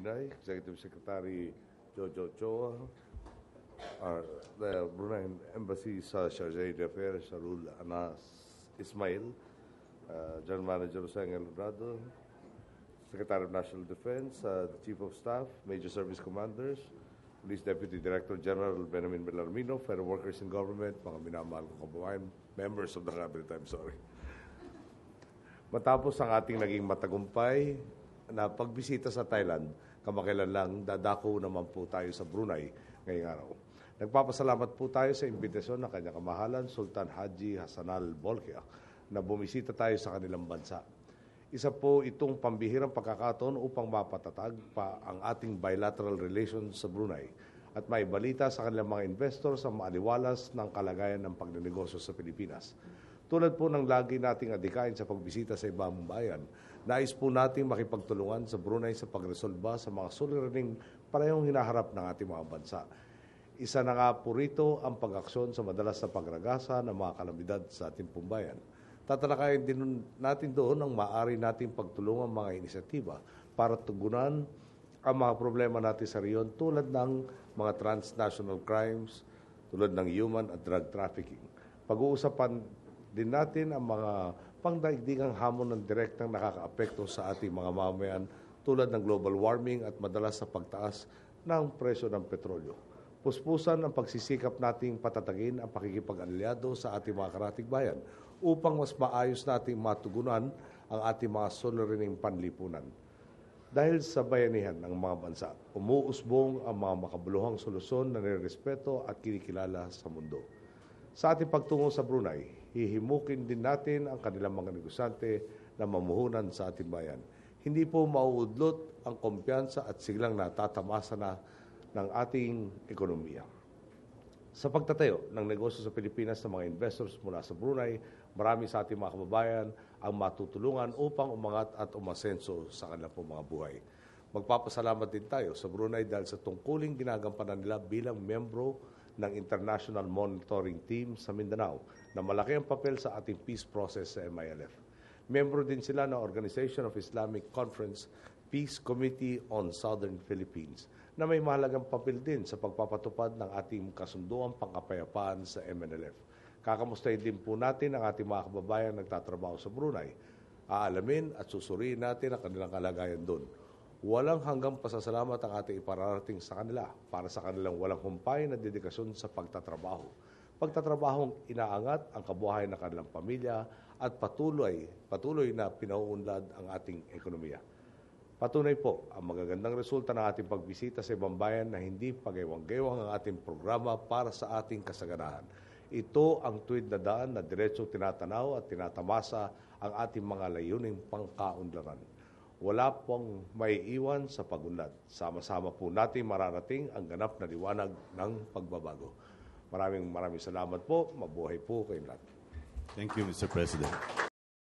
Binay, Executive Secretary Jojo Choa, the Brunei Embassy sa Sharjah Affairs, Sharul Anas Ismail, General Manager Jose Eldorado, Secretary of National Defense, the Chief of Staff, Major Service Commanders, Police Deputy Director General Benjamin Bellarmino, fellow workers in government, mga minamahal kong kababayan, members of the cabinet, I'm sorry. Matapos ang ating naging matagumpay na pagbisita sa Thailand, kamakailan lang dadako naman po tayo sa Brunei ngayong araw. Nagpapasalamat po tayo sa imbitasyon ng kanyang kamahalan, Sultan Haji Hassanal Bolkiah, na bumisita tayo sa kanilang bansa. Isa po itong pambihirang pagkakataon upang mapatatag pa ang ating bilateral relations sa Brunei at may balita sa kanilang mga investor sa maaliwalas ng kalagayan ng pagnenegosyo sa Pilipinas. Tulad po ng lagi nating adikain sa pagbisita sa ibang bayan, nais po nating makipagtulungan sa Brunei sa pagresolba sa mga suliraning parehong hinaharap ng ating mga bansa. Isa na nga po rito ang pag-aksyon sa madalas na pagragasa ng mga kalamidad sa ating pumbayan. Tatalakayin din natin doon ang maaari nating pagtulungan mga inisyatiba para tugunan ang mga problema natin sa riyon tulad ng mga transnational crimes, tulad ng human at drug trafficking. Pag-uusapan din natin ang mga pangdaigdigang hamon ng direktang nakakaapekto sa ating mga mamamayan tulad ng global warming at madalas sa pagtaas ng presyo ng petrolyo. Puspusan ang pagsisikap nating patatagin ang pakikipag-aliado sa ating mga karatig bayan upang mas maayos nating matugunan ang ating mga suliraning panlipunan. Dahil sa bayanihan ng mga bansa, umuusbong ang mga makabuluhang solusyon na nirespeto at kinikilala sa mundo. Sa ating pagtungo sa Brunei, hihimukin din natin ang kanilang mga negosyante na mamuhunan sa ating bayan. Hindi po mauudlot ang kumpiyansa at siglang natatamasa na ng ating ekonomiya. Sa pagtatayo ng negosyo sa Pilipinas ng mga investors mula sa Brunei, marami sa ating mga kababayan ang matutulungan upang umangat at umasenso sa kanilang mga buhay. Magpapasalamat din tayo sa Brunei dahil sa tungkuling ginagampanan nila bilang membro ng International Monitoring Team sa Mindanao na malaki ang papel sa ating peace process sa MILF. Membro din sila ng Organization of Islamic Conference Peace Committee on Southern Philippines na may mahalagang papel din sa pagpapatupad ng ating kasunduang pangkapayapaan sa MNLF. Kakamustahin din po natin ang ating mga kababayan nagtatrabaho sa Brunei. Aalamin at susuriin natin ang kanilang kalagayan doon. Walang hanggang pasasalamat ang ating ipararating sa kanila para sa kanilang walang humpay na dedikasyon sa pagtatrabaho. Pagtatrabahong inaangat ang kabuhayan ng kanilang pamilya at patuloy na pinauunlad ang ating ekonomiya. Patunay po ang magagandang resulta ng ating pagbisita sa ibang bayan na hindi paggaywang-gaywang ang ating programa para sa ating kasaganahan. Ito ang tuwid na daan na diretsong tinatanaw at tinatamasa ang ating mga layuning pangkaunlaran. Wala pong maiiwan sa pag-unlad. Sama-sama po natin mararating ang ganap na liwanag ng pagbabago. Maraming salamat po. Mabuhay po kayong lahat. Thank you, Mr. President.